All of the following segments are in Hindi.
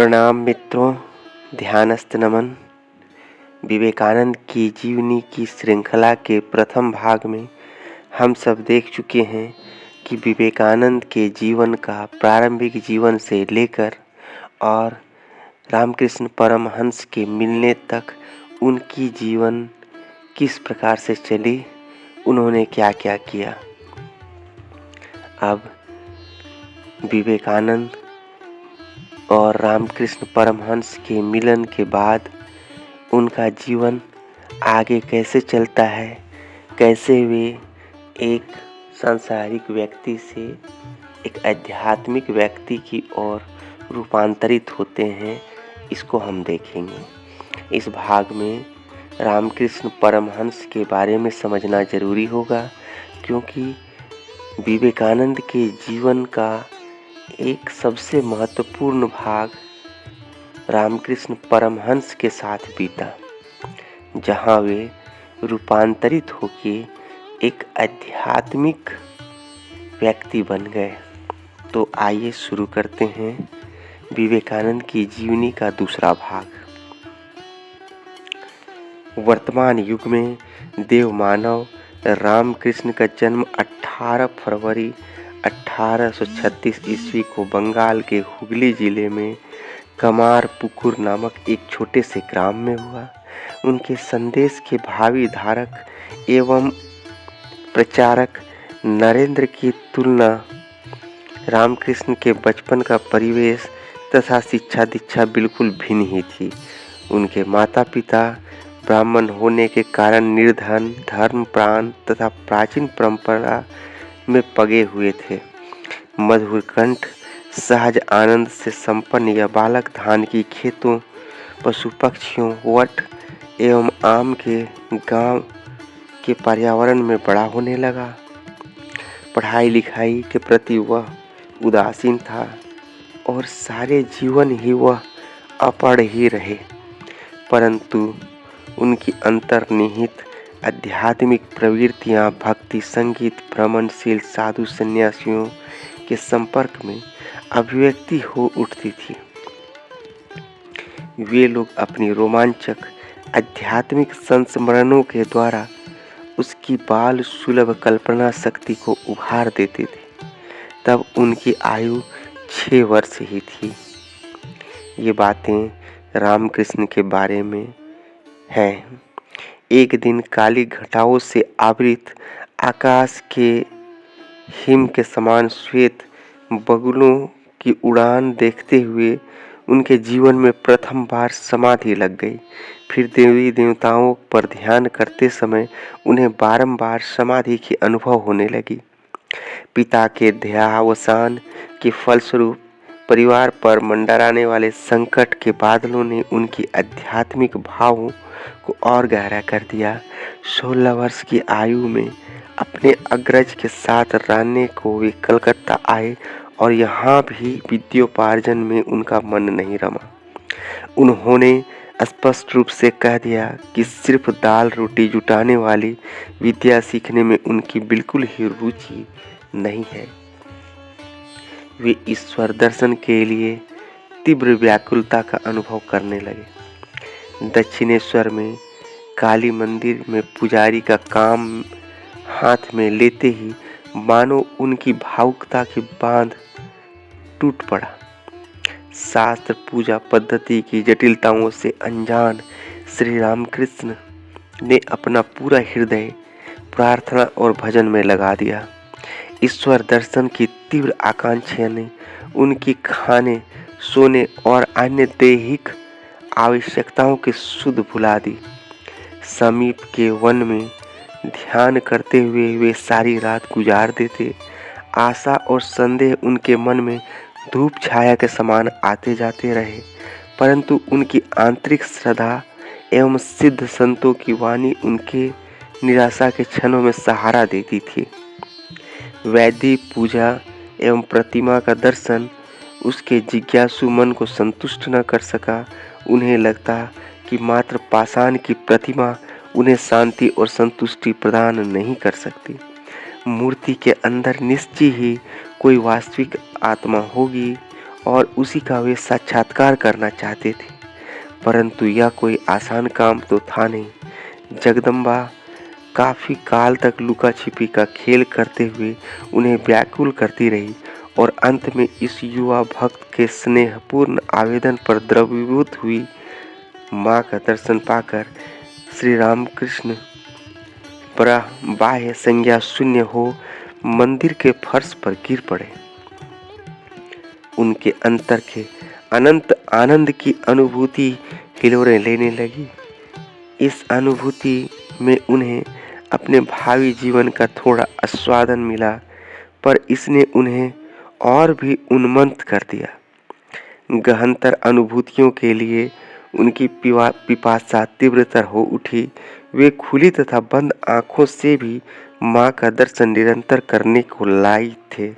प्रणाम मित्रों, ध्यानस्थ नमन। विवेकानंद की जीवनी की श्रृंखला के प्रथम भाग में हम सब देख चुके हैं कि विवेकानंद के जीवन का प्रारंभिक जीवन से लेकर और रामकृष्ण परमहंस के मिलने तक उनकी जीवन किस प्रकार से चली, उन्होंने क्या क्या किया। अब विवेकानंद और रामकृष्ण परमहंस के मिलन के बाद उनका जीवन आगे कैसे चलता है, कैसे वे एक सांसारिक व्यक्ति से एक आध्यात्मिक व्यक्ति की ओर रूपांतरित होते हैं, इसको हम देखेंगे। इस भाग में रामकृष्ण परमहंस के बारे में समझना जरूरी होगा, क्योंकि विवेकानंद के जीवन का एक सबसे महत्वपूर्ण भाग रामकृष्ण परमहंस के साथ बीता, जहां वे रूपांतरित होके एक आध्यात्मिक व्यक्ति बन गए। तो आइए शुरू करते हैं विवेकानंद की जीवनी का दूसरा भाग। वर्तमान युग में देव मानव रामकृष्ण का जन्म 18 फरवरी 1836 ईस्वी को बंगाल के हुगली जिले में कमारपुकुर नामक एक छोटे से ग्राम में हुआ। उनके संदेश के भावी धारक एवं प्रचारक नरेंद्र की तुलना रामकृष्ण के बचपन का परिवेश तथा शिक्षा दीक्षा बिल्कुल भिन्न ही थी। उनके माता पिता ब्राह्मण होने के कारण निर्धन, धर्मप्राण तथा प्राचीन परंपरा में पगे हुए थे। मधुर कंठ, सहज आनंद से संपन्न यह बालक धान की खेतों, पशु पक्षियों, वट एवं आम के गांव के पर्यावरण में बड़ा होने लगा। पढ़ाई लिखाई के प्रति वह उदासीन था और सारे जीवन ही वह अपढ़ ही रहे, परंतु उनकी अंतर्निहित आध्यात्मिक प्रवृत्तियां भक्ति, संगीत, भ्रमणशील साधु सन्यासियों के संपर्क में अभिव्यक्ति हो उठती थी। वे लोग अपनी रोमांचक आध्यात्मिक संस्मरणों के द्वारा उसकी बाल सुलभ कल्पना शक्ति को उभार देते थे। तब उनकी आयु 6 वर्ष ही थी। ये बातें रामकृष्ण के बारे में है। एक दिन काली घटाओं से आवृत आकाश के हिम के समान श्वेत बगुलों की उड़ान देखते हुए उनके जीवन में प्रथम बार समाधि लग गई। फिर देवी देवताओं पर ध्यान करते समय उन्हें बारंबार समाधि की अनुभव होने लगी। पिता के देहावसान के फलस्वरूप परिवार पर मंडराने वाले संकट के बादलों ने उनकी आध्यात्मिक भावों को और गहरा कर दिया। 16 वर्ष की आयु में अपने अग्रज के साथ रहने को वे कलकत्ता आए और यहाँ भी विद्योपार्जन में उनका मन नहीं रमा। उन्होंने स्पष्ट रूप से कह दिया कि सिर्फ दाल रोटी जुटाने वाली विद्या सीखने में उनकी बिल्कुल ही रुचि नहीं है। वे ईश्वर दर्शन के लिए तीव्र व्याकुलता का अनुभव करने लगे। दक्षिणेश्वर में काली मंदिर में पुजारी का काम हाथ में लेते ही मानो उनकी भावुकता की बांध टूट पड़ा। शास्त्र पूजा पद्धति की जटिलताओं से अनजान श्री रामकृष्ण ने अपना पूरा हृदय प्रार्थना और भजन में लगा दिया। ईश्वर दर्शन की तीव्र आकांक्षा ने उनकी खाने, सोने और अन्य दैहिक आवश्यकताओं की सुध भुला दी। समीप के वन में ध्यान करते हुए वे सारी रात गुजार देते। आशा और संदेह उनके मन में धूप छाया के समान आते जाते रहे, परंतु उनकी आंतरिक श्रद्धा एवं सिद्ध संतों की वाणी उनके निराशा के क्षणों में सहारा देती थी। वैदिक पूजा एवं प्रतिमा का दर्शन उसके जिज्ञासु मन को संतुष्ट न कर सका। उन्हें लगता कि मात्र पाषाण की प्रतिमा उन्हें शांति और संतुष्टि प्रदान नहीं कर सकती। मूर्ति के अंदर निश्चय ही कोई वास्तविक आत्मा होगी और उसी का वे साक्षात्कार करना चाहते थे। परंतु यह कोई आसान काम तो था नहीं। जगदम्बा काफी काल तक लुका छिपी का खेल करते हुए उन्हें व्याकुल करती रही और अंत में इस युवा भक्त के स्नेहपूर्ण आवेदन पर द्रवीभूत हुई माँ का दर्शन पाकर श्री रामकृष्ण बाह्य संज्ञा शून्य हो मंदिर के फर्श पर गिर पड़े। उनके अंतर के अनंत आनंद की अनुभूति हिलोरें लेने लगी। इस अनुभूति में उन्हें अपने भावी जीवन का थोड़ा आस्वादन मिला, पर इसने उन्हें और भी उन्मत्त कर दिया। गहनतर अनुभूतियों के लिए उनकी पिपासा तीव्रतर हो उठी। वे खुली तथा बंद आंखों से भी माँ का दर्शन निरंतर करने को लायक थे।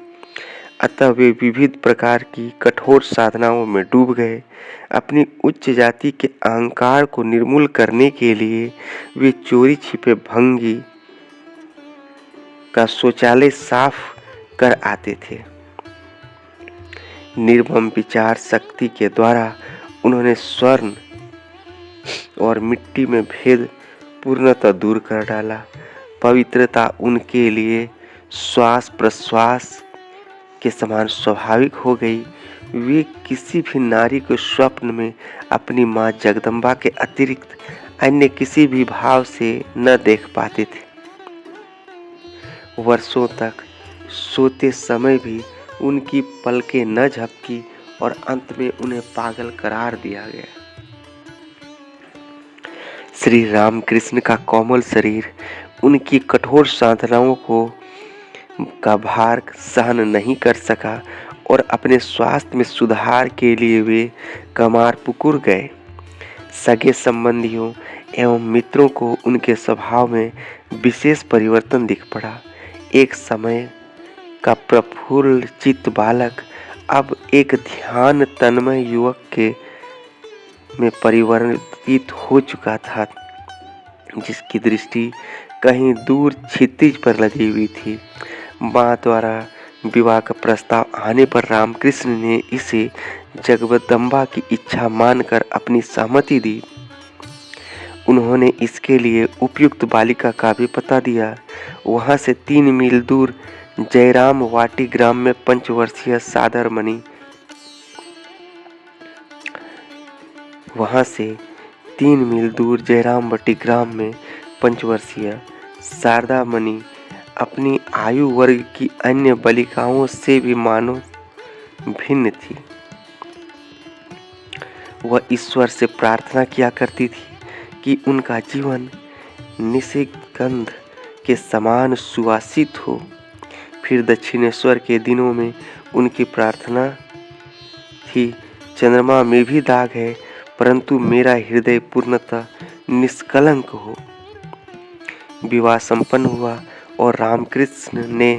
अतः वे विविध प्रकार की कठोर साधनाओं में डूब गए। अपनी उच्च जाति के अहंकार को निर्मूल करने के लिए वे चोरी छिपे भंगी का शौचालय साफ कर आते थे। निर्मम विचार शक्ति के द्वारा उन्होंने स्वर्ण और मिट्टी में भेद पूर्णतः दूर कर डाला। पवित्रता उनके लिए श्वास प्रश्वास के समान स्वाभाविक हो गई। वे किसी भी नारी को स्वप्न में अपनी माँ जगदम्बा के अतिरिक्त अन्य किसी भी भाव से न देख पाते थे। वर्षों तक सोते समय भी उनकी पलकें न झपकी और अंत में उन्हें पागल करार दिया गया। श्री रामकृष्ण का कोमल शरीर उनकी कठोर साधनाओं का भार सहन नहीं कर सका और अपने स्वास्थ्य में सुधार के लिए वे कमारपुकुर गए। सगे संबंधियों एवं मित्रों को उनके स्वभाव में विशेष परिवर्तन दिख पड़ा। एक समय का प्रफुल्ल चित्त बालक अब एक ध्यान तन्मय युवक में परिवर्तित हो चुका था, जिसकी दृष्टि कहीं दूर क्षितिज पर लगी हुई थी। माँ द्वारा विवाह का प्रस्ताव आने पर रामकृष्ण ने इसे जगदम्बा की इच्छा मानकर अपनी सहमति दी। उन्होंने इसके लिए उपयुक्त बालिका का भी पता दिया। वहां से 3 मील दूर जयराम वाटी ग्राम में पंचवर्षीय शारदा मणि अपनी आयु वर्ग की अन्य बालिकाओं से भी मानो भिन्न थी। वह ईश्वर से प्रार्थना किया करती थी कि उनका जीवन निशिगंध के समान सुवासित हो। फिर दक्षिणेश्वर के दिनों में उनकी प्रार्थना थी, चंद्रमा में भी दाग है, परंतु मेरा हृदय पूर्णतः निष्कलंक हो। विवाह संपन्न हुआ और रामकृष्ण ने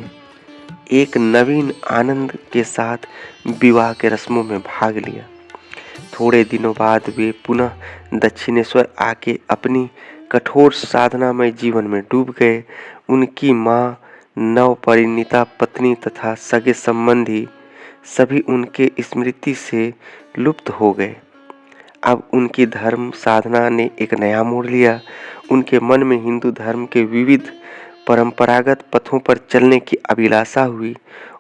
एक नवीन आनंद के साथ विवाह के रस्मों में भाग लिया। थोड़े दिनों बाद वे पुनः दक्षिणेश्वर आके अपनी कठोर साधनामय जीवन में डूब गए। उनकी माँ, नवपरिणीता पत्नी तथा सगे संबंधी सभी उनके स्मृति से लुप्त हो गए। अब उनकी धर्म साधना ने एक नया मोड़ लिया। उनके मन में हिंदू धर्म के विविध परंपरागत पथों पर चलने की अभिलाषा हुई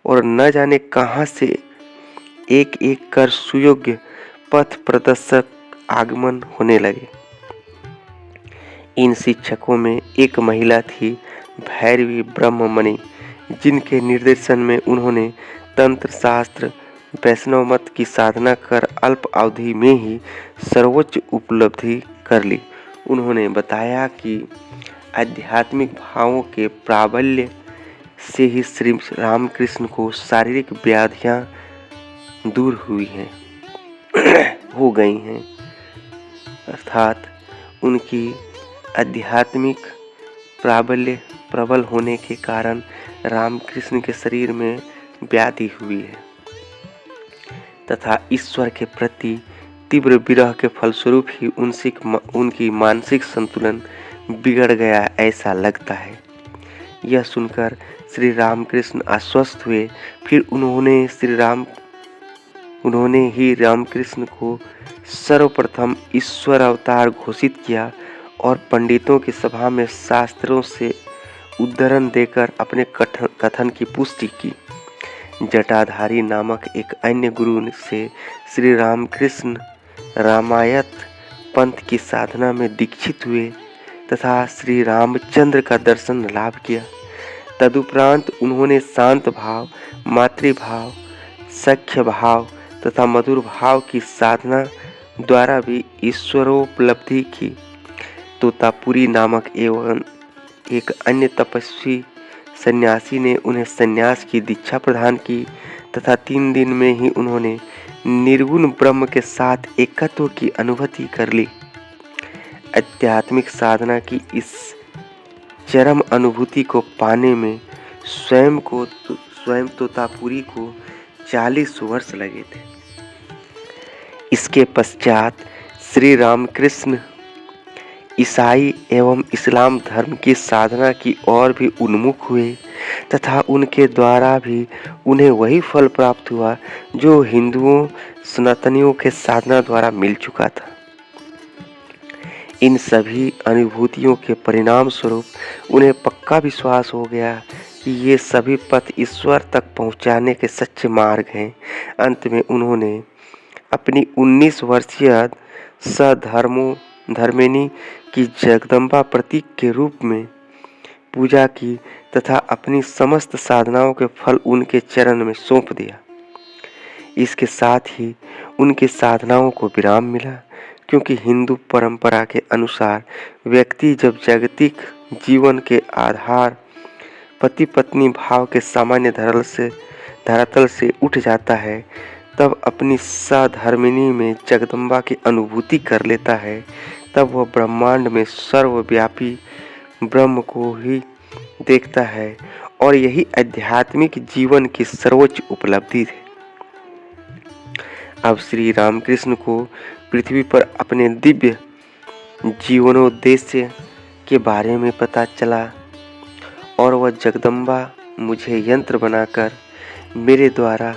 और न जाने कहां से एक एक कर सुयोग्य पथ प्रदर्शक आगमन होने लगे। इन शिक्षकों में एक महिला थी, भैरवी ब्रह्ममणि, जिनके निर्देशन में उन्होंने तंत्र शास्त्र वैष्णव मत की साधना कर अल्प अवधि में ही सर्वोच्च उपलब्धि कर ली। उन्होंने बताया कि आध्यात्मिक भावों के प्राबल्य से ही श्री रामकृष्ण को शारीरिक व्याधियां दूर हुई हैं हो गई हैं, अर्थात उनकी आध्यात्मिक प्राबल्य प्रबल होने के कारण रामकृष्ण के शरीर में व्याधि हुई है तथा ईश्वर के प्रति तीव्र विरह के फलस्वरूप ही उनकी मानसिक संतुलन बिगड़ गया, ऐसा लगता है। यह सुनकर श्री रामकृष्ण आश्वस्त हुए। फिर उन्होंने श्री राम उन्होंने ही रामकृष्ण को सर्वप्रथम ईश्वर अवतार घोषित किया और पंडितों की सभा में शास्त्रों से उद्धरण देकर अपने कथन की पुष्टि की। जटाधारी नामक एक अन्य गुरु से श्री रामकृष्ण रामायत पंथ की साधना में दीक्षित हुए तथा श्री रामचंद्र का दर्शन लाभ किया। तदुपरांत उन्होंने शांत भाव, मातृभाव, सख्य भाव तथा मधुर भाव की साधना द्वारा भी ईश्वरोपलब्धि की। तोतापुरी नामक एवं एक अन्य तपस्वी सन्यासी ने उन्हें सन्यास की दीक्षा प्रदान की तथा 3 दिन में ही उन्होंने निर्गुण ब्रह्म के साथ एकत्व की अनुभूति कर ली। आध्यात्मिक साधना की इस चरम अनुभूति को पाने में स्वयं तोतापुरी को 40 वर्ष लगे थे। इसके पश्चात श्री रामकृष्ण ईसाई एवं इस्लाम धर्म की साधना की ओर भी उन्मुख हुए तथा उनके द्वारा भी उन्हें वही फल प्राप्त हुआ जो हिंदुओं सनातनियों के साधना द्वारा मिल चुका था। इन सभी अनुभूतियों के परिणाम स्वरूप उन्हें पक्का विश्वास हो गया कि ये सभी पथ ईश्वर तक पहुंचाने के सच्चे मार्ग हैं। अंत में उन्होंने अपनी 19 वर्षीय धर्मिणी की जगदम्बा प्रतीक के रूप में पूजा की तथा अपनी समस्त साधनाओं के फल उनके चरण में सौंप दिया। इसके साथ ही उनकी साधनाओं को विराम मिला, क्योंकि हिंदू परंपरा के अनुसार व्यक्ति जब जागतिक जीवन के आधार पति पत्नी भाव के सामान्य धरातल से उठ जाता है, तब अपनी सधर्मिणी में जगदम्बा की अनुभूति कर लेता है, तब वह ब्रह्मांड में सर्वव्यापी ब्रह्म को ही देखता है और यही आध्यात्मिक जीवन की सर्वोच्च उपलब्धि है। अब श्री रामकृष्ण को पृथ्वी पर अपने दिव्य जीवनोद्देश्य के बारे में पता चला और वह जगदम्बा मुझे यंत्र बनाकर मेरे द्वारा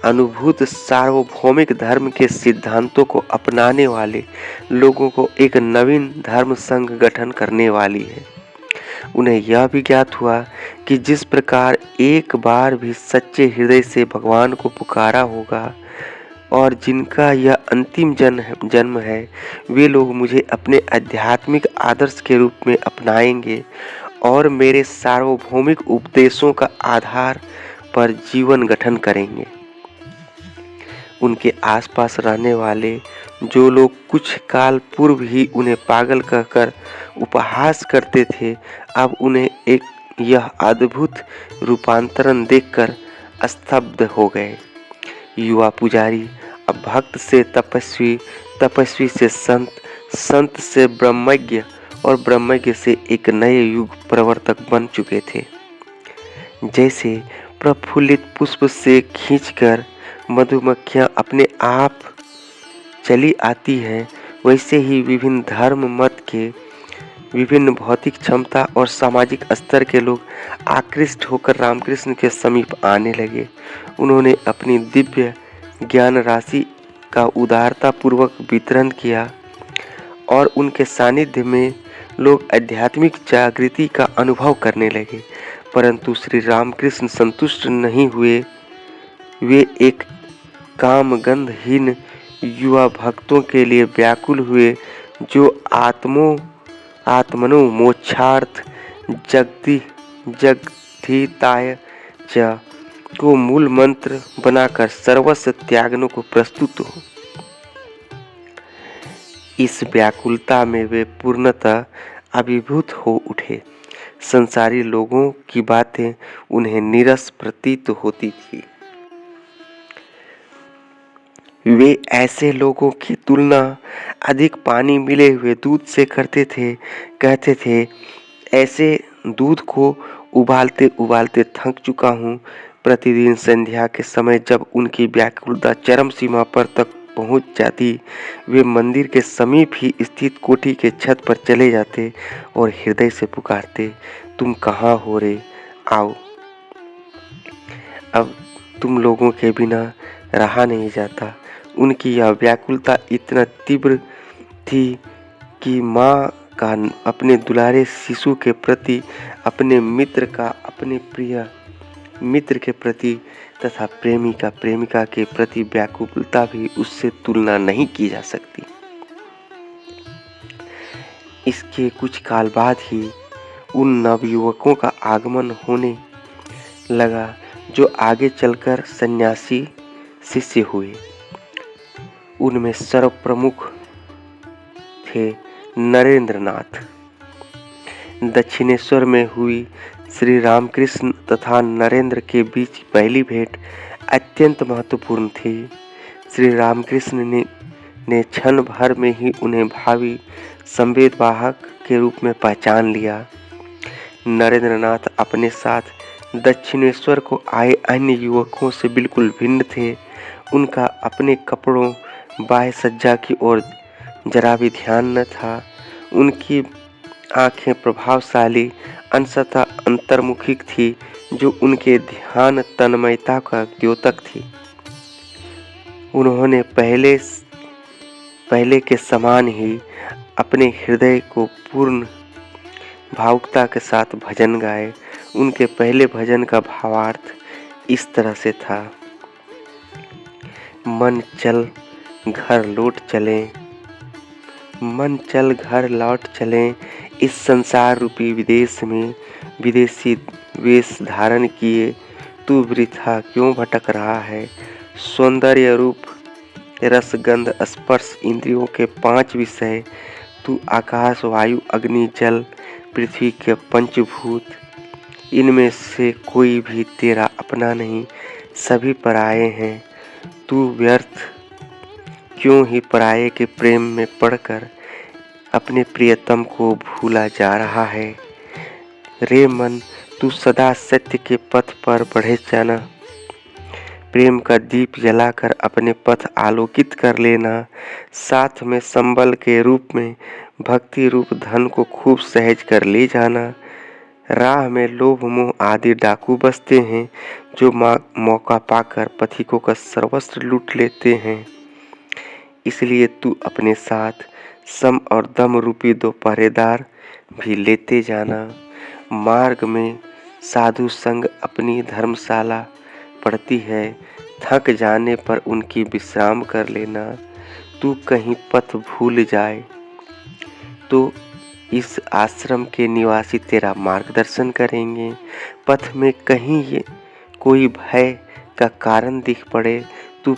अनुभूत सार्वभौमिक धर्म के सिद्धांतों को अपनाने वाले लोगों को एक नवीन धर्म संघ गठन करने वाली है। उन्हें यह भी ज्ञात हुआ कि जिस प्रकार एक बार भी सच्चे हृदय से भगवान को पुकारा होगा और जिनका यह अंतिम जन्म है, वे लोग मुझे अपने आध्यात्मिक आदर्श के रूप में अपनाएंगे और मेरे सार्वभौमिक उपदेशों का आधार पर जीवन गठन करेंगे। उनके आसपास रहने वाले जो लोग कुछ काल पूर्व ही उन्हें पागल कहकर उपहास करते थे, अब उन्हें एक यह अद्भुत रूपांतरण देखकर स्तब्ध हो गए। युवा पुजारी अब भक्त से तपस्वी, तपस्वी से संत, संत से ब्रह्मज्ञ और ब्रह्मज्ञ से एक नए युग प्रवर्तक बन चुके थे। जैसे प्रफुल्लित पुष्प से खींचकर मधुमक्खियां अपने आप चली आती हैं, वैसे ही विभिन्न धर्म मत के, विभिन्न भौतिक क्षमता और सामाजिक स्तर के लोग आकृष्ट होकर रामकृष्ण के समीप आने लगे। उन्होंने अपनी दिव्य ज्ञान राशि का उदारता पूर्वक वितरण किया और उनके सानिध्य में लोग आध्यात्मिक जागृति का अनुभव करने लगे। परंतु श्री रामकृष्ण संतुष्ट नहीं हुए। वे एक कामगंधहीन युवा भक्तों के लिए व्याकुल हुए, जो आत्मनो मोक्षार्थ जगद्धिताय च को मूल मंत्र बनाकर सर्वस्व त्यागने को प्रस्तुत हो। इस व्याकुलता में वे पूर्णतः अभिभूत हो उठे। संसारी लोगों की बातें उन्हें नीरस प्रतीत होती थी। वे ऐसे लोगों की तुलना अधिक पानी मिले हुए दूध से करते थे। कहते थे, ऐसे दूध को उबालते उबालते थक चुका हूँ। प्रतिदिन संध्या के समय जब उनकी व्याकुलता चरम सीमा पर तक पहुँच जाती, वे मंदिर के समीप ही स्थित कोठी के छत पर चले जाते और हृदय से पुकारते, तुम कहाँ हो रे, आओ। अब तुम लोगों के बिना रहा नहीं जाता। उनकी यह व्याकुलता इतना तीव्र थी कि माँ का अपने दुलारे शिशु के प्रति, अपने प्रिय मित्र के प्रति तथा प्रेमिका के प्रति व्याकुलता भी उससे तुलना नहीं की जा सकती। इसके कुछ काल बाद ही उन नवयुवकों का आगमन होने लगा जो आगे चलकर सन्यासी शिष्य हुए। उनमें सर्वप्रमुख थे नरेंद्रनाथ। दक्षिणेश्वर में हुई श्री रामकृष्ण तथा नरेंद्र के बीच पहली भेंट अत्यंत महत्वपूर्ण थी। श्री रामकृष्ण ने क्षण भर में ही उन्हें भावी संवेदवाहक के रूप में पहचान लिया। नरेंद्रनाथ अपने साथ दक्षिणेश्वर को आए अन्य युवकों से बिल्कुल भिन्न थे। उनका अपने कपड़ों, बाह्य सज्जा की ओर जरा भी ध्यान न था। उनकी आंखें प्रभावशाली, अंशतः अंतर्मुखी थी, जो उनके ध्यान तन्मयता का द्योतक थी। उन्होंने पहले के समान ही अपने हृदय को पूर्ण भावुकता के साथ भजन गाए। उनके पहले भजन का भावार्थ इस तरह से था: मन चल घर लौट चलें, इस संसार रूपी विदेश में विदेशी वेश धारण किए तू वृथा क्यों भटक रहा है। सौंदर्य, रूप, रस, गंध, स्पर्श इंद्रियों के 5 विषय, तू आकाश, वायु, अग्नि, जल, पृथ्वी के पंचभूत, इनमें से कोई भी तेरा अपना नहीं, सभी पराये हैं। तू व्यर्थ क्यों ही पराये के प्रेम में पड़कर अपने प्रियतम को भूला जा रहा है। रे मन, तू सदा सत्य के पथ पर बढ़े जाना। प्रेम का दीप जलाकर अपने पथ आलोकित कर लेना। साथ में संबल के रूप में भक्ति रूप धन को खूब सहज कर ले जाना। राह में लोभ, मोह आदि डाकू बसते हैं, जो मौका पाकर पथिकों का सर्वस्व लूट लेते हैं। इसलिए तू अपने साथ सम और दम रूपी 2 पहरेदार भी लेते जाना। मार्ग में साधु संग अपनी धर्मशाला पड़ती है, थक जाने पर उनकी विश्राम कर लेना। तू कहीं पथ भूल जाए तो इस आश्रम के निवासी तेरा मार्गदर्शन करेंगे। पथ में कहीं कोई भय का कारण दिख पड़े, तू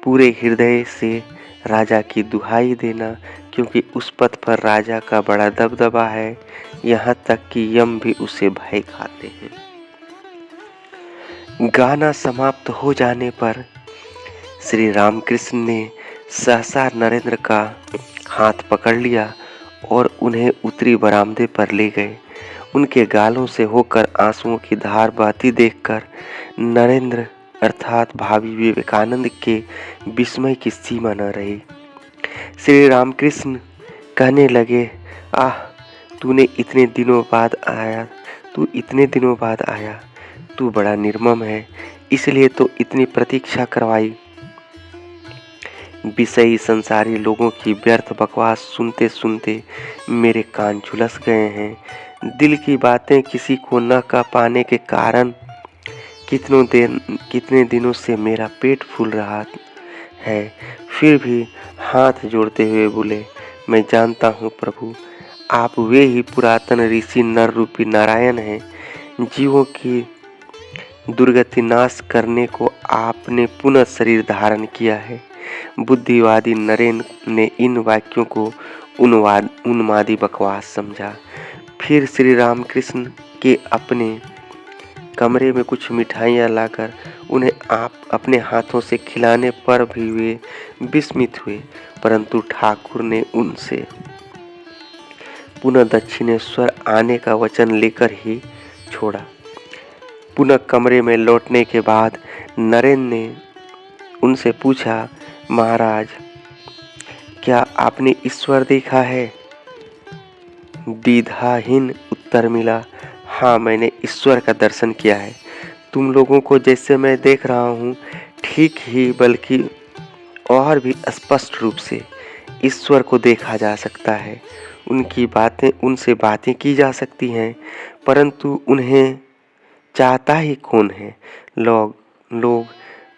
पूरे हृदय से राजा की दुहाई देना, क्योंकि उस पथ पर राजा का बड़ा दबदबा है, यहाँ तक कि यम भी उसे भय खाते हैं। गाना समाप्त हो जाने पर श्री रामकृष्ण ने सहसा नरेंद्र का हाथ पकड़ लिया और उन्हें उत्तरी बरामदे पर ले गए। उनके गालों से होकर आंसुओं की धार बहती देखकर नरेंद्र अर्थात भावी विवेकानंद के विस्मय की सीमा न रही। श्री रामकृष्ण कहने लगे, आह, तू इतने दिनों बाद आया। तू बड़ा निर्मम है, इसलिए तो इतनी प्रतीक्षा करवाई। विषयी संसारी लोगों की व्यर्थ बकवास सुनते सुनते मेरे कान झुलस गए हैं। दिल की बातें किसी को न कह पाने के कारण कितने दिनों से मेरा पेट फूल रहा है। फिर भी हाथ जोड़ते हुए बोले, मैं जानता हूँ प्रभु, आप वे ही पुरातन ऋषि नर रूपी नारायण हैं। जीवों की दुर्गति नाश करने को आपने पुनः शरीर धारण किया है। बुद्धिवादी नरेंद्र ने इन वाक्यों को उन्मादी बकवास समझा। फिर श्री रामकृष्ण के अपने कमरे में कुछ मिठाइयाँ लाकर उन्हें आप अपने हाथों से खिलाने पर भी वे विस्मित हुए, परंतु ठाकुर ने उनसे पुनः दक्षिणेश्वर आने का वचन लेकर ही छोड़ा। पुनः कमरे में लौटने के बाद नरेंद्र ने उनसे पूछा, महाराज, क्या आपने ईश्वर देखा है? द्विधाहीन उत्तर मिला, हाँ, मैंने ईश्वर का दर्शन किया है। तुम लोगों को जैसे मैं देख रहा हूँ, ठीक ही बल्कि और भी स्पष्ट रूप से ईश्वर को देखा जा सकता है। उनसे बातें की जा सकती हैं, परंतु उन्हें चाहता ही कौन है? लोग लोग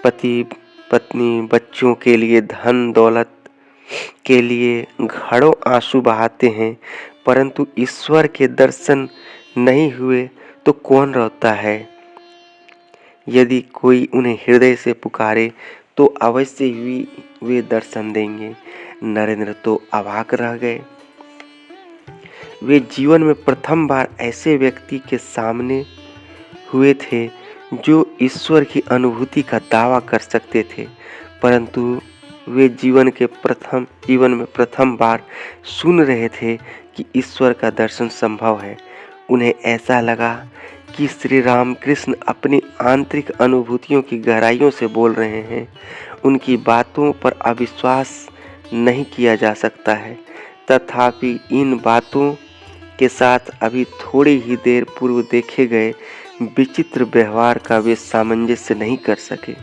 पति पत्नी बच्चों के लिए धन दौलत के लिए घड़ों आंसू बहाते हैं, परंतु ईश्वर के दर्शन नहीं हुए तो कौन रोता है? यदि कोई उन्हें हृदय से पुकारे तो अवश्य ही वे दर्शन देंगे। नरेंद्र तो अवाक रह गए। वे जीवन में प्रथम बार ऐसे व्यक्ति के सामने हुए थे जो ईश्वर की अनुभूति का दावा कर सकते थे, परंतु वे जीवन में प्रथम बार सुन रहे थे कि ईश्वर का दर्शन संभव है। उन्हें ऐसा लगा कि श्री रामकृष्ण अपनी आंतरिक अनुभूतियों की गहराइयों से बोल रहे हैं। उनकी बातों पर अविश्वास नहीं किया जा सकता है, तथापि इन बातों के साथ अभी थोड़ी ही देर पूर्व देखे गए विचित्र व्यवहार का वे सामंजस्य नहीं कर सके।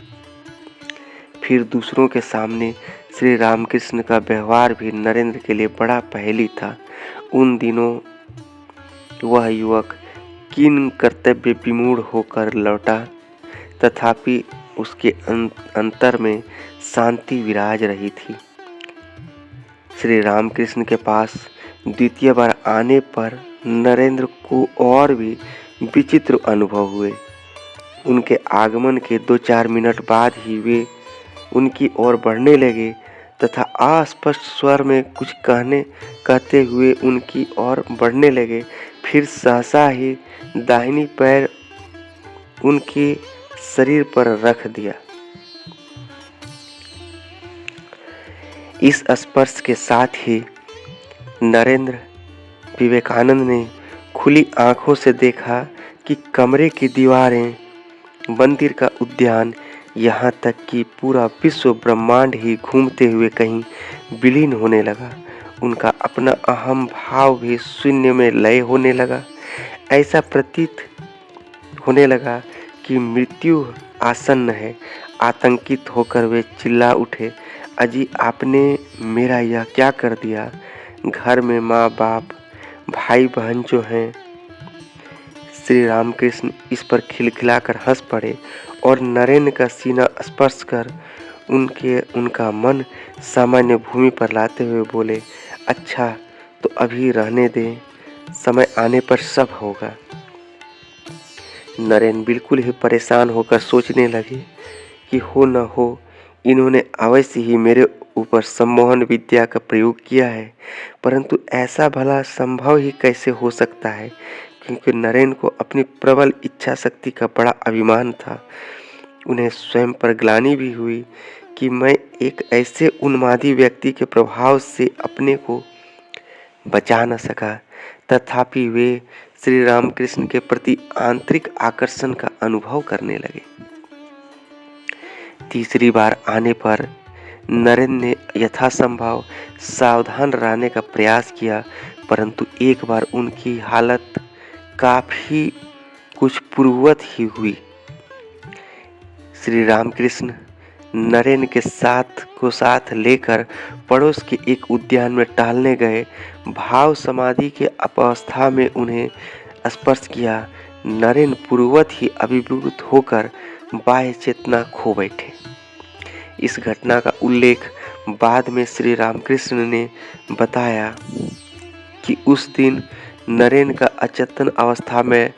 फिर दूसरों के सामने श्री रामकृष्ण का व्यवहार भी नरेंद्र के लिए बड़ा पहेली था। उन दिनों वह युवक किन कर्तव्य विमूढ़ होकर लौटा, तथापि उसके अंतर में शांति विराज रही थी। श्री रामकृष्ण के पास द्वितीय बार आने पर नरेंद्र को और भी विचित्र अनुभव हुए। उनके आगमन के 2-4 मिनट बाद ही वे उनकी ओर बढ़ने लगे तथा अस्पष्ट स्वर में कुछ कहते हुए उनकी ओर बढ़ने लगे। फिर सहसा ही दाहिनी पैर उनके शरीर पर रख दिया। इस स्पर्श के साथ ही नरेंद्र विवेकानंद ने खुली आंखों से देखा कि कमरे की दीवारें, मंदिर का उद्यान, यहाँ तक कि पूरा विश्व ब्रह्मांड ही घूमते हुए कहीं विलीन होने लगा। उनका अपना अहम भाव भी शून्य में लय होने लगा। ऐसा प्रतीत होने लगा कि मृत्यु आसन्न है। आतंकित होकर वे चिल्ला उठे, अजी आपने मेरा यह क्या कर दिया? घर में माँ बाप भाई बहन जो हैं। श्री रामकृष्ण इस पर खिलखिलाकर हंस पड़े और नरेंद्र का सीना स्पर्श कर उनका मन सामान्य भूमि पर लाते हुए बोले, अच्छा तो अभी रहने दें, समय आने पर सब होगा। नरेंद्र बिल्कुल ही परेशान होकर सोचने लगे कि हो न हो इन्होंने अवश्य ही मेरे ऊपर सम्मोहन विद्या का प्रयोग किया है, परंतु ऐसा भला संभव ही कैसे हो सकता है? क्योंकि नरेंद्र को अपनी प्रबल इच्छा शक्ति का बड़ा अभिमान था। उन्हें स्वयं पर ग्लानि भी हुई कि मैं एक ऐसे उन्मादी व्यक्ति के प्रभाव से अपने को बचा न सका। तथापि वे श्री रामकृष्ण के प्रति आंतरिक आकर्षण का अनुभव करने लगे। तीसरी बार आने पर नरेंद्र ने यथासंभव सावधान रहने का प्रयास किया, परंतु एक बार उनकी हालत काफी कुछ पूर्ववत ही हुई। श्री रामकृष्ण नरेंद्र के साथ लेकर पड़ोस के एक उद्यान में टहलने गए। भाव समाधि के अवस्था में उन्हें स्पर्श किया। नरेंद्र पूर्ववत ही अभिभूत होकर बाह्य चेतना खो बैठे। इस घटना का उल्लेख बाद में श्री रामकृष्ण ने बताया कि उस दिन नरेंद्र का अचेतन अवस्था में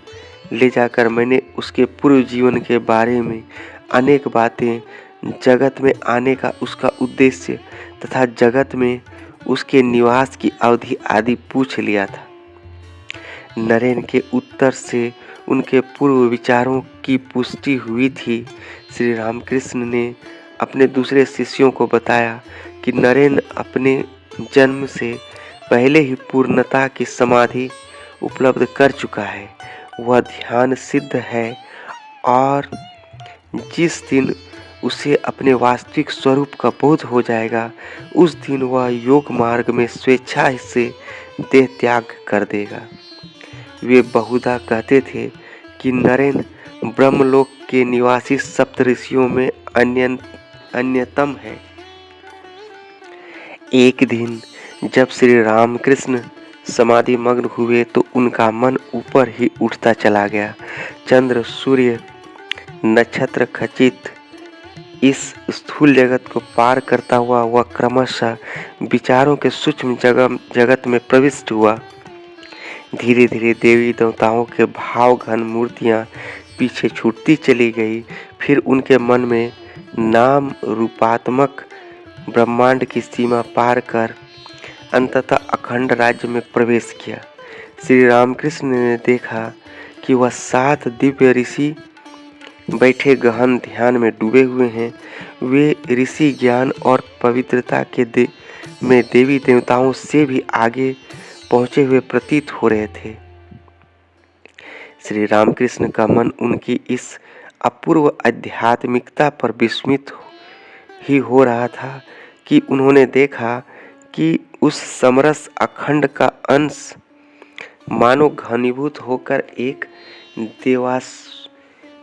ले जाकर मैंने उसके पूर्व जीवन के बारे में अनेक बातें, जगत में आने का उसका उद्देश्य तथा जगत में उसके निवास की अवधि आदि पूछ लिया था। नरेंद्र के उत्तर से उनके पूर्व विचारों की पुष्टि हुई थी। श्री रामकृष्ण ने अपने दूसरे शिष्यों को बताया कि नरेंद्र अपने जन्म से पहले ही पूर्णता की समाधि उपलब्ध कर चुका है। वह ध्यान सिद्ध है और जिस दिन उसे अपने वास्तविक स्वरूप का बोध हो जाएगा, उस दिन वह योग मार्ग में स्वेच्छा से देह त्याग कर देगा। वे बहुधा कहते थे कि नरेंद्र ब्रह्मलोक के निवासी सप्त ऋषियों में अन्यतम है। एक दिन जब श्री रामकृष्ण समाधि मग्न हुए तो उनका मन ऊपर ही उठता चला गया। चंद्र, सूर्य, नक्षत्र खचित इस स्थूल जगत को पार करता हुआ वह क्रमशः विचारों के सूक्ष्म जगत में प्रविष्ट हुआ। धीरे धीरे देवी देवताओं के भाव घन मूर्तियां पीछे छूटती चली गई। फिर उनके मन में नाम रूपात्मक ब्रह्मांड की सीमा पार कर अंततः अखंड राज्य में प्रवेश किया। श्री रामकृष्ण ने देखा कि वह 7 दिव्य ऋषि बैठे गहन ध्यान में डूबे हुए हैं। वे ऋषि ज्ञान और पवित्रता के में देवी देवताओं से भी आगे पहुंचे हुए प्रतीत हो रहे थे। श्री रामकृष्ण का मन उनकी इस अपूर्व आध्यात्मिकता पर विस्मित ही हो रहा था कि उन्होंने देखा कि उस समरस अखंड का अंश मानो घनीभूत होकर एक देवास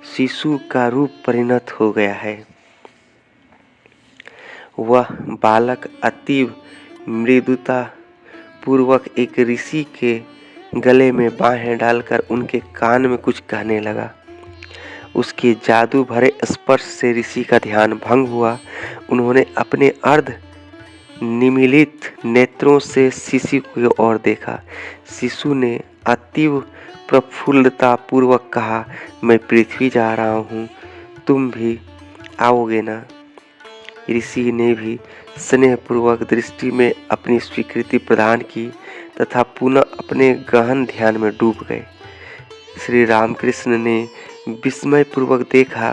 शिशु का रूप परिणत हो गया है। वह बालक अतीव मृदुता पूर्वक एक ऋषि के गले में बाहें डालकर उनके कान में कुछ कहने लगा। उसके जादू भरे स्पर्श से ऋषि का ध्यान भंग हुआ। उन्होंने अपने अर्ध निमीलित नेत्रों से शिशु की ओर देखा। शिशु ने अतीव प्रफुल्लता पूर्वक कहा, मैं पृथ्वी जा रहा हूँ, तुम भी आओगे ना? ऋषि ने भी स्नेहपूर्वक दृष्टि में अपनी स्वीकृति प्रदान की तथा पुनः अपने गहन ध्यान में डूब गए। श्री रामकृष्ण ने विस्मयपूर्वक देखा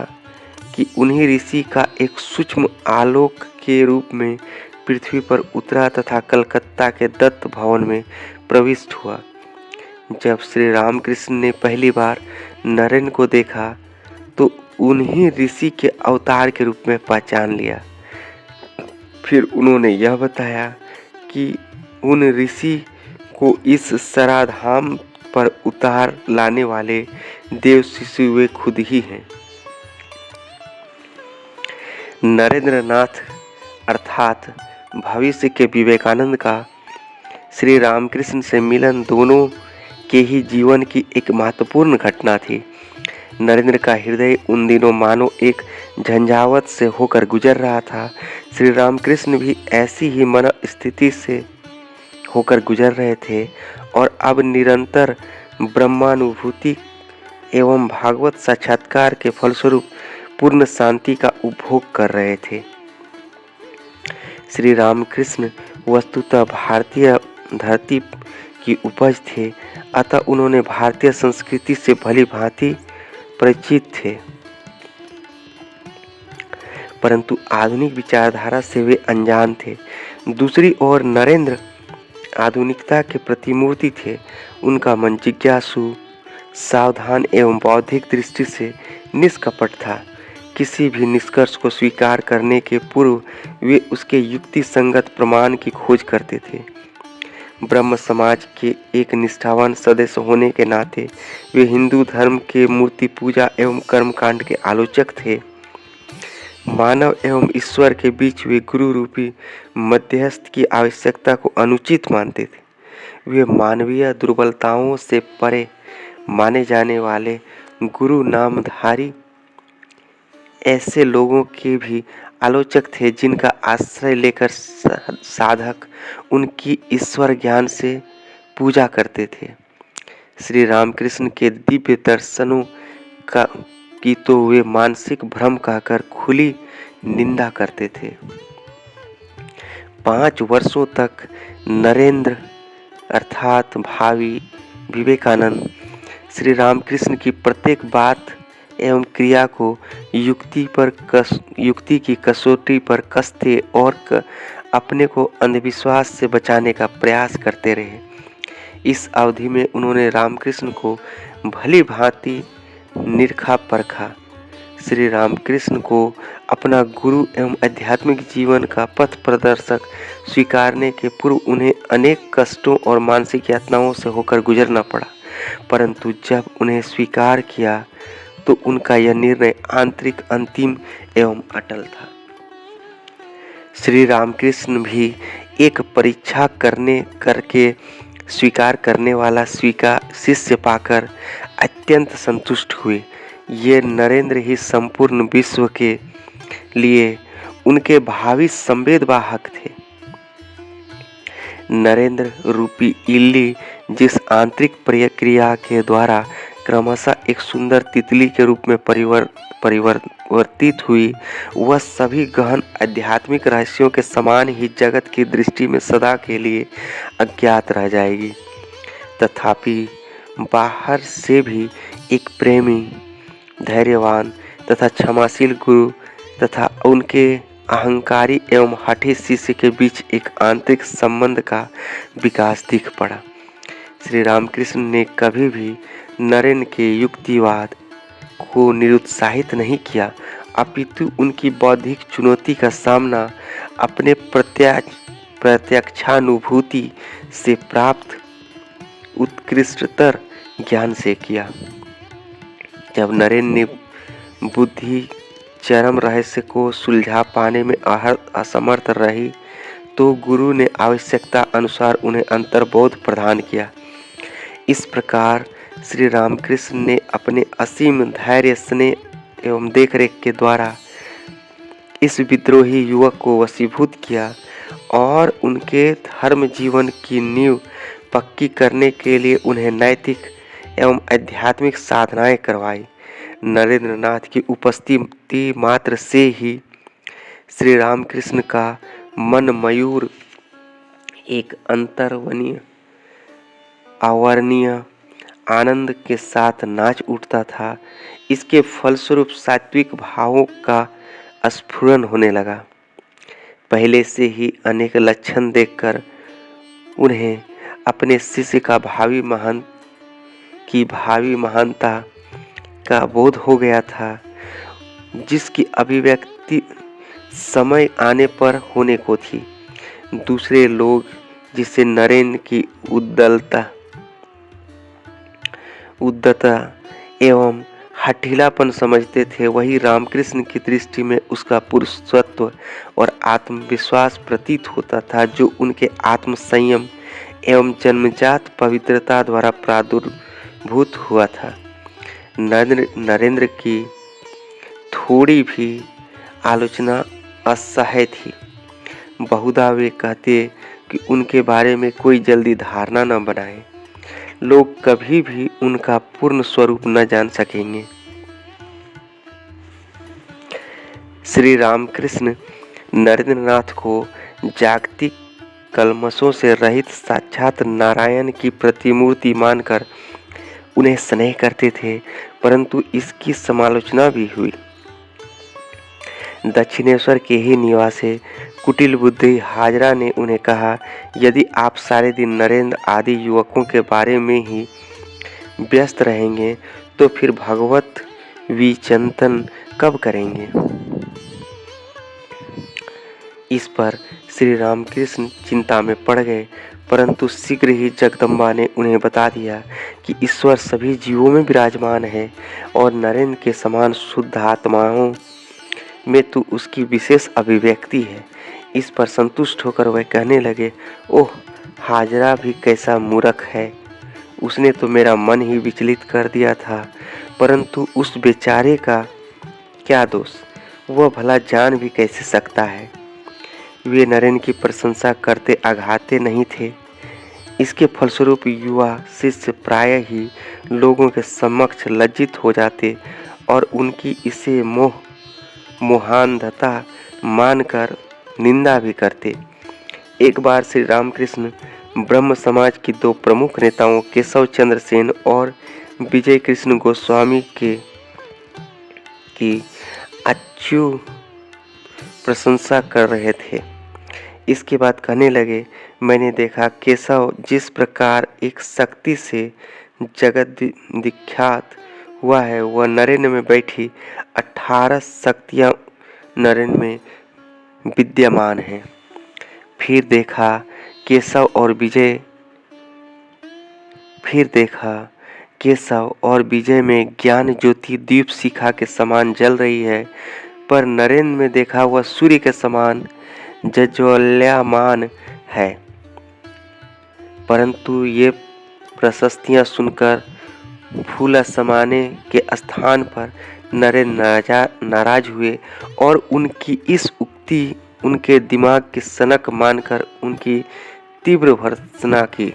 कि उन्हीं ऋषि का एक सूक्ष्म आलोक के रूप में पृथ्वी पर उतरा तथा कलकत्ता के दत्त भवन में प्रविष्ट हुआ। जब श्री रामकृष्ण ने पहली बार नरेंद्र को देखा तो उन्हीं ऋषि के अवतार के रूप में पहचान लिया। फिर उन्होंने यह बताया कि उन ऋषि को इस सराधाम पर उतार लाने वाले देव शिशु वे खुद ही हैं। नरेंद्रनाथ अर्थात भविष्य के विवेकानंद का श्री रामकृष्ण से मिलन दोनों के ही जीवन की एक महत्वपूर्ण घटना थी। नरेंद्र का हृदय उन दिनों मानो एक झंझावत से होकर गुजर रहा था। श्री रामकृष्ण भी ऐसी ही मन स्थिति से होकर गुजर रहे थे और अब निरंतर ब्रह्मानुभूति एवं भागवत साक्षात्कार के फलस्वरूप पूर्ण शांति का उपभोग कर रहे थे। श्री रामकृष्ण वस्तुतः भारतीय धरती की उपज थे, अतः उन्होंने भारतीय संस्कृति से भली भांति परिचित थे, परंतु आधुनिक विचारधारा से वे अनजान थे। दूसरी ओर नरेंद्र आधुनिकता के प्रतिमूर्ति थे। उनका मन जिज्ञासु, सावधान एवं बौद्धिक दृष्टि से निष्कपट था। किसी भी निष्कर्ष को स्वीकार करने के पूर्व वे उसके युक्ति संगत प्रमाण की खोज करते थे। ब्रह्म समाज के एक निष्ठावान सदस्य होने के नाते वे हिंदू धर्म के मूर्ति पूजा एवं कर्मकांड के आलोचक थे। मानव एवं ईश्वर के बीच वे गुरु रूपी मध्यस्थ की आवश्यकता को अनुचित मानते थे। वे मानवीय दुर्बलताओं से परे माने जाने वाले गुरु नामधारी ऐसे लोगों के भी आलोचक थे जिनका आश्रय लेकर साधक उनकी ईश्वर ज्ञान से पूजा करते थे। श्री रामकृष्ण के दिव्य दर्शनों की तो वे मानसिक भ्रम कहकर खुली निंदा करते थे। 5 वर्षों तक नरेंद्र अर्थात भावी विवेकानंद श्री रामकृष्ण की प्रत्येक बात एवं क्रिया को युक्ति की कसौटी पर कसते और अपने को अंधविश्वास से बचाने का प्रयास करते रहे। इस अवधि में उन्होंने रामकृष्ण को भली भांति निरखा परखा। श्री रामकृष्ण को अपना गुरु एवं आध्यात्मिक जीवन का पथ प्रदर्शक स्वीकारने के पूर्व उन्हें अनेक कष्टों और मानसिक यातनाओं से होकर गुजरना पड़ा, परंतु जब उन्हें स्वीकार किया तो उनका यह निर्णय आंतरिक, अंतिम एवं अटल था। श्री रामकृष्ण भी एक परीक्षा करके स्वीकार करने वाला शिष्य पाकर अत्यंत संतुष्ट हुए। ये नरेंद्र ही संपूर्ण विश्व के लिए उनके भावी संवेदवाहक थे। नरेंद्र रूपी इल्ली जिस आंतरिक प्रक्रिया के द्वारा क्रमशः एक सुंदर तितली के रूप में परिवर्तित हुई, वह सभी गहन आध्यात्मिक रहस्यों के समान ही जगत की दृष्टि में सदा के लिए अज्ञात रह जाएगी। तथापि बाहर से भी एक प्रेमी, धैर्यवान तथा क्षमाशील गुरु तथा उनके अहंकारी एवं हठी शिष्य के बीच एक आंतरिक संबंध का विकास दिख पड़ा। श्री रामकृष्ण ने कभी भी नरेंद्र के युक्तिवाद को निरुत्साहित नहीं किया, अपितु उनकी बौद्धिक चुनौती का सामना अपने प्रत्यक्षानुभूति से प्राप्त उत्कृष्टतर ज्ञान से किया। जब नरेंद्र ने बुद्धि चरम रहस्य को सुलझा पाने में असमर्थ रही, तो गुरु ने आवश्यकता अनुसार उन्हें अंतर्बोध प्रदान किया। इस प्रकार श्री रामकृष्ण ने अपने असीम धैर्य, स्नेह एवं देखरेख के द्वारा इस विद्रोही युवक को वशीभूत किया और उनके धर्म जीवन की नींव पक्की करने के लिए उन्हें नैतिक एवं आध्यात्मिक साधनाएं करवाई। नरेंद्र नाथ की उपस्थिति मात्र से ही श्री रामकृष्ण का मन मयूर एक अवर्णनीय आनंद के साथ नाच उठता था। इसके फलस्वरूप सात्विक भावों का स्फुरन होने लगा। पहले से ही अनेक लक्षण देखकर उन्हें अपने शिष्य का भावी महानता का बोध हो गया था, जिसकी अभिव्यक्ति समय आने पर होने को थी। दूसरे लोग जिसे नरेंद्र की उद्धता एवं हठीलापन समझते थे, वही रामकृष्ण की दृष्टि में उसका पुरुषत्व और आत्मविश्वास प्रतीत होता था, जो उनके आत्मसंयम एवं जन्मजात पवित्रता द्वारा प्रादुर्भूत हुआ था। नरेंद्र की थोड़ी भी आलोचना असह्य थी। बहुधा वे कहते कि उनके बारे में कोई जल्दी धारणा न बनाए, लोग कभी भी उनका पूर्ण स्वरूप न जान सकेंगे। श्री रामकृष्ण नरेंद्र नाथ को जागतिक कलमशों से रहित साक्षात नारायण की प्रतिमूर्ति मानकर उन्हें स्नेह करते थे, परंतु इसकी समालोचना भी हुई। दक्षिणेश्वर के ही निवासी कुटिल बुद्धि हाजरा ने उन्हें कहा, यदि आप सारे दिन नरेंद्र आदि युवकों के बारे में ही व्यस्त रहेंगे तो फिर भगवत विचिंतन कब करेंगे। इस पर श्री रामकृष्ण चिंता में पड़ गए, परंतु शीघ्र ही जगदम्बा ने उन्हें बता दिया कि ईश्वर सभी जीवों में विराजमान है और नरेंद्र के समान शुद्ध आत्माओं में तो उसकी विशेष अभिव्यक्ति है। इस पर संतुष्ट होकर वह कहने लगे, ओह, हाजरा भी कैसा मूर्ख है, उसने तो मेरा मन ही विचलित कर दिया था, परंतु उस बेचारे का क्या दोष, वह भला जान भी कैसे सकता है। वे नरेंद्र की प्रशंसा करते आघाते नहीं थे। इसके फलस्वरूप युवा शिष्य प्रायः ही लोगों के समक्ष लज्जित हो जाते और उनकी इसे मोहांधता मानकर निंदा भी करते। एक बार श्री रामकृष्ण ब्रह्म समाज की दो प्रमुख नेताओं केशव चंद्र सेन और विजय कृष्ण गोस्वामी की अच्छी प्रशंसा कर रहे थे। इसके बाद कहने लगे, मैंने देखा केशव जिस प्रकार एक शक्ति से जगत विख्यात हुआ है, वह नरेंद्र में बैठी 18 शक्तियाँ नरेंद्र में विद्यमान हैं। फिर देखा केशव और विजय में ज्ञान ज्योति दीप शिखा के समान जल रही है, पर नरेंद्र में देखा हुआ सूर्य के समान जज्वल्यमान है। परंतु ये प्रशस्तियां सुनकर फूला समाने के स्थान पर नरेंद्र नाराज हुए और उनकी इस उक्ति उनके दिमाग की सनक मानकर उनकी तीव्र भर्त्सना की।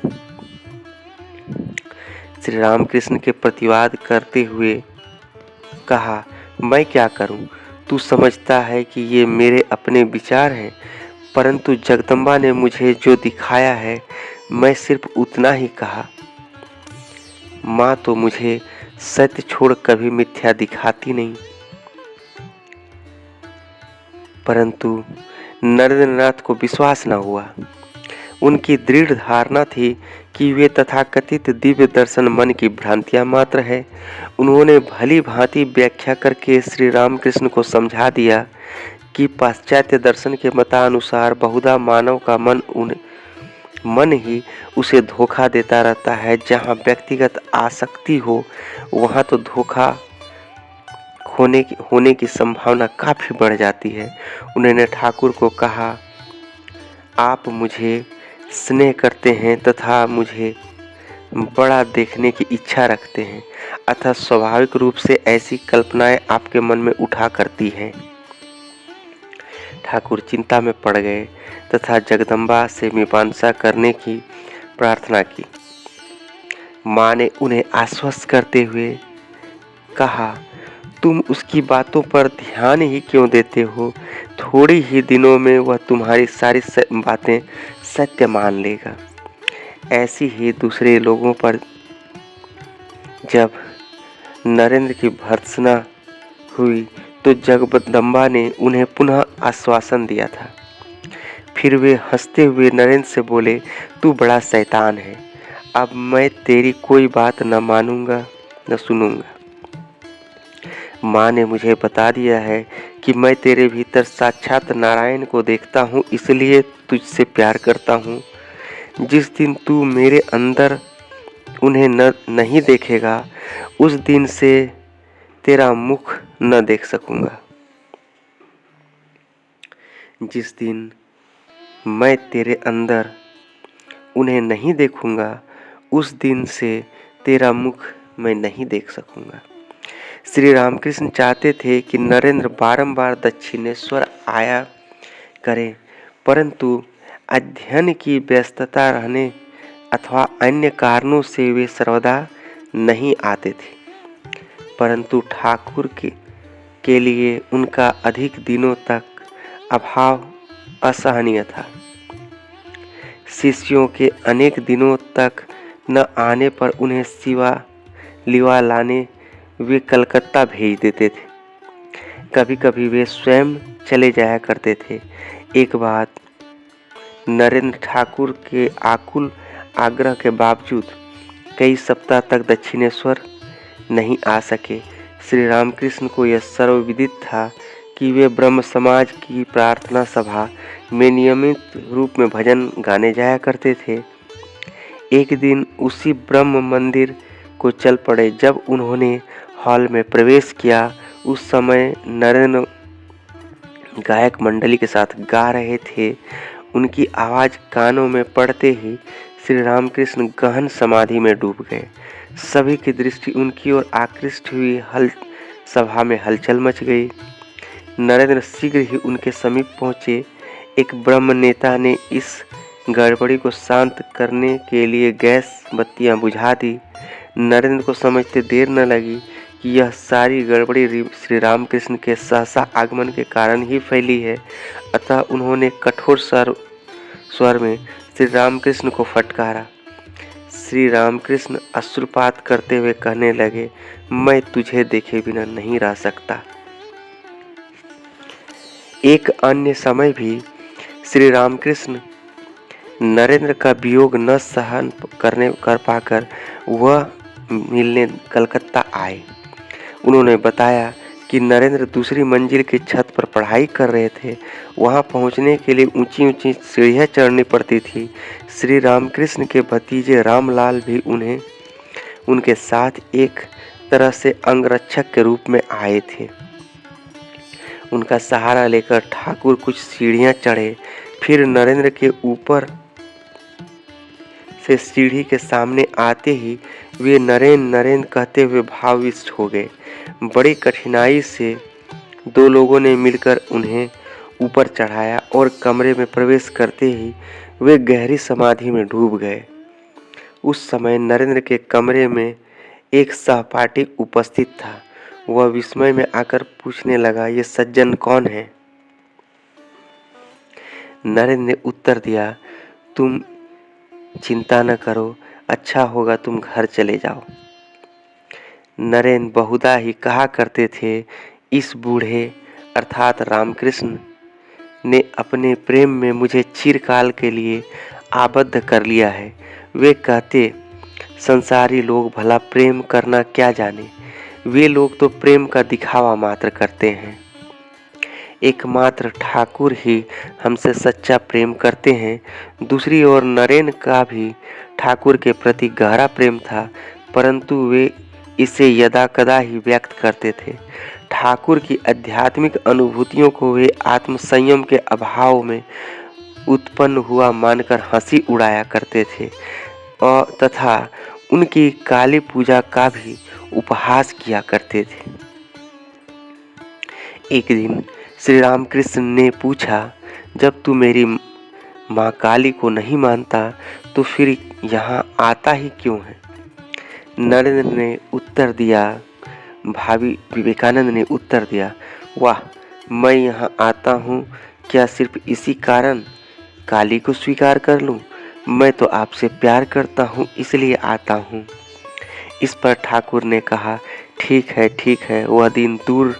श्री रामकृष्ण के प्रतिवाद करते हुए कहा, मैं क्या करूं? तू समझता है कि ये मेरे अपने विचार हैं, परंतु जगदम्बा ने मुझे जो दिखाया है मैं सिर्फ उतना ही कहा। माँ तो मुझे सत्य छोड़ कभी मिथ्या दिखाती नहीं। परंतु नरेंद्रनाथ को विश्वास न हुआ। उनकी दृढ़ धारणा थी कि वे तथाकथित दिव्य दर्शन मन की भ्रांतियां मात्र है। उन्होंने भली भांति व्याख्या करके श्री रामकृष्ण को समझा दिया कि पाश्चात्य दर्शन के मतानुसार बहुधा मानव का मन ही उसे धोखा देता रहता है। जहाँ व्यक्तिगत आसक्ति हो वहाँ तो धोखा होने की संभावना काफी बढ़ जाती है। उन्होंने ठाकुर को कहा, आप मुझे स्नेह करते हैं तथा मुझे बड़ा देखने की इच्छा रखते हैं, अतः स्वाभाविक रूप से ऐसी कल्पनाएं आपके मन में उठा करती हैं। ठाकुर चिंता में पड़ गए तथा जगदम्बा से मीमांसा करने की प्रार्थना की। माँ ने उन्हें आश्वस्त करते हुए कहा, तुम उसकी बातों पर ध्यान ही क्यों देते हो? थोड़ी ही दिनों में वह तुम्हारी सारी बातें सत्य मान लेगा। ऐसी ही दूसरे लोगों पर जब नरेंद्र की भर्त्सना हुई तो जगदम्बा ने उन्हें पुनः आश्वासन दिया था। फिर वे हंसते हुए नरेंद्र से बोले, तू बड़ा शैतान है, अब मैं तेरी कोई बात न मानूंगा न सुनूंगा। माँ ने मुझे बता दिया है कि मैं तेरे भीतर साक्षात नारायण को देखता हूँ, इसलिए तुझसे प्यार करता हूँ। जिस दिन तू मेरे अंदर उन्हें नहीं देखेगा उस दिन से तेरा मुख न देख सकूंगा। जिस दिन मैं तेरे अंदर उन्हें नहीं देखूंगा उस दिन से तेरा मुख मैं नहीं देख सकूंगा। श्री रामकृष्ण चाहते थे कि नरेंद्र बारंबार दक्षिणेश्वर आया करें, परंतु अध्ययन की व्यस्तता रहने अथवा अन्य कारणों से वे सर्वदा नहीं आते थे। परंतु ठाकुर के लिए उनका अधिक दिनों तक अभाव असहनीय था। शिष्यों के अनेक दिनों तक न आने पर उन्हें लिवा लाने वे कलकत्ता भेज देते थे। कभी कभी वे स्वयं चले जाया करते थे। एक बार नरेंद्र ठाकुर के आकुल आग्रह के बावजूद कई सप्ताह तक दक्षिणेश्वर नहीं आ सके। श्री रामकृष्ण को यह सर्वविदित था कि वे ब्रह्म समाज की प्रार्थना सभा में नियमित रूप में भजन गाने जाया करते थे। एक दिन उसी ब्रह्म मंदिर को चल पड़े। जब उन्होंने हॉल में प्रवेश किया उस समय नरेंद्र गायक मंडली के साथ गा रहे थे। उनकी आवाज़ कानों में पड़ते ही श्री रामकृष्ण गहन समाधि में डूब गए। सभी की दृष्टि उनकी ओर आकृष्ट हुई। सभा में हलचल मच गई। नरेंद्र शीघ्र ही उनके समीप पहुंचे। एक ब्रह्म नेता ने इस गड़बड़ी को शांत करने के लिए गैस बत्तियां बुझा दी। नरेंद्र को समझते देर न लगी कि यह सारी गड़बड़ी श्री रामकृष्ण के सहसा आगमन के कारण ही फैली है। अतः उन्होंने कठोर स्वर में श्री रामकृष्ण को फटकारा। श्री रामकृष्ण अश्रुपात करते हुए कहने लगे, मैं तुझे देखे बिना नहीं रह सकता। एक अन्य समय भी श्री रामकृष्ण नरेंद्र का वियोग न सहन कर पाकर वह मिलने कलकत्ता आए। उन्होंने बताया कि नरेंद्र दूसरी मंजिल की छत पर पढ़ाई कर रहे थे। वहां पहुंचने के लिए ऊंची ऊंची सीढ़ियां चढ़नी पड़ती थी। श्री रामकृष्ण के भतीजे रामलाल भी उन्हें उनके साथ एक तरह से अंगरक्षक के रूप में आए थे। उनका सहारा लेकर ठाकुर कुछ सीढ़ियां चढ़े, फिर नरेंद्र के ऊपर से सीढ़ी के सामने आते ही वे नरेंद्र नरेंद्र कहते हुए भावविष्ट हो गए। बड़ी कठिनाई से दो लोगों ने मिलकर उन्हें ऊपर चढ़ाया और कमरे में प्रवेश करते ही वे गहरी समाधि में डूब गए। उस समय नरेंद्र के कमरे में एक सहपाठी उपस्थित था। वह विस्मय में आकर पूछने लगा, ये सज्जन कौन है? नरेंद्र ने उत्तर दिया, तुम चिंता न करो, अच्छा होगा तुम घर चले जाओ। नरेंद्र बहुधा ही कहा करते थे, इस बूढ़े अर्थात रामकृष्ण ने अपने प्रेम में मुझे चिरकाल के लिए आबद्ध कर लिया है। वे कहते, संसारी लोग भला प्रेम करना क्या जाने, वे लोग तो प्रेम का दिखावा मात्र करते हैं। एकमात्र ठाकुर ही हमसे सच्चा प्रेम करते हैं। दूसरी ओर नरेंद्र का भी ठाकुर के प्रति गहरा प्रेम था, परंतु वे इसे यदा कदा ही व्यक्त करते थे। ठाकुर की आध्यात्मिक अनुभूतियों को वे आत्मसंयम के अभाव में उत्पन्न हुआ मानकर हंसी उड़ाया करते थे और तथा उनकी काली पूजा का भी उपहास किया करते थे। एक दिन श्री रामकृष्ण ने पूछा, जब तू मेरी माँ काली को नहीं मानता तो फिर यहाँ आता ही क्यों है? नरेंद्र ने उत्तर दिया, भावी विवेकानंद ने उत्तर दिया, वाह, मैं यहाँ आता हूँ क्या सिर्फ इसी कारण काली को स्वीकार कर लूँ? मैं तो आपसे प्यार करता हूँ इसलिए आता हूँ। इस पर ठाकुर ने कहा, ठीक है, वह दिन दूर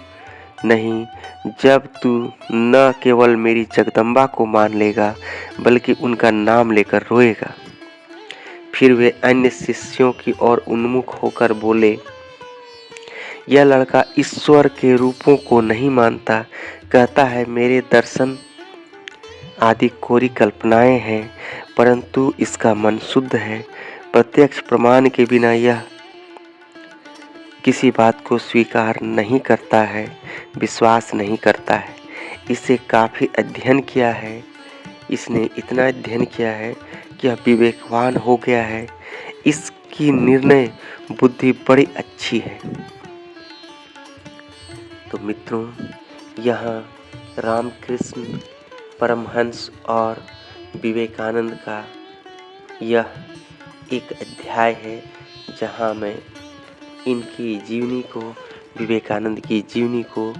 नहीं जब तू न केवल मेरी जगदम्बा को मान लेगा बल्कि उनका नाम लेकर रोएगा। फिर वे अन्य शिष्यों की ओर उन्मुख होकर बोले, यह लड़का ईश्वर के रूपों को नहीं मानता, कहता है मेरे दर्शन आदि कोरी कल्पनाएं हैं, परंतु इसका मन शुद्ध है। प्रत्यक्ष प्रमाण के बिना यह किसी बात को स्वीकार नहीं करता है, विश्वास नहीं करता है। इसे काफ़ी अध्ययन किया है, इसने इतना अध्ययन किया है कि यह विवेकवान हो गया है। इसकी निर्णय बुद्धि बड़ी अच्छी है। तो मित्रों, यहाँ रामकृष्ण परमहंस और विवेकानंद का यह एक अध्याय है जहाँ मैं इनकी जीवनी को, विवेकानंद की जीवनी को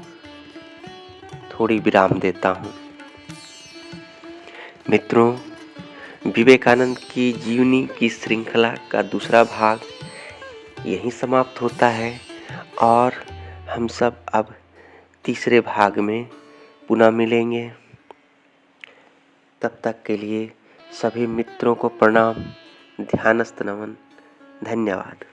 थोड़ी विराम देता हूँ। मित्रों, विवेकानंद की जीवनी की श्रृंखला का दूसरा भाग यहीं समाप्त होता है और हम सब अब तीसरे भाग में पुनः मिलेंगे। तब तक के लिए सभी मित्रों को प्रणाम, ध्यानस्थ नमन, धन्यवाद।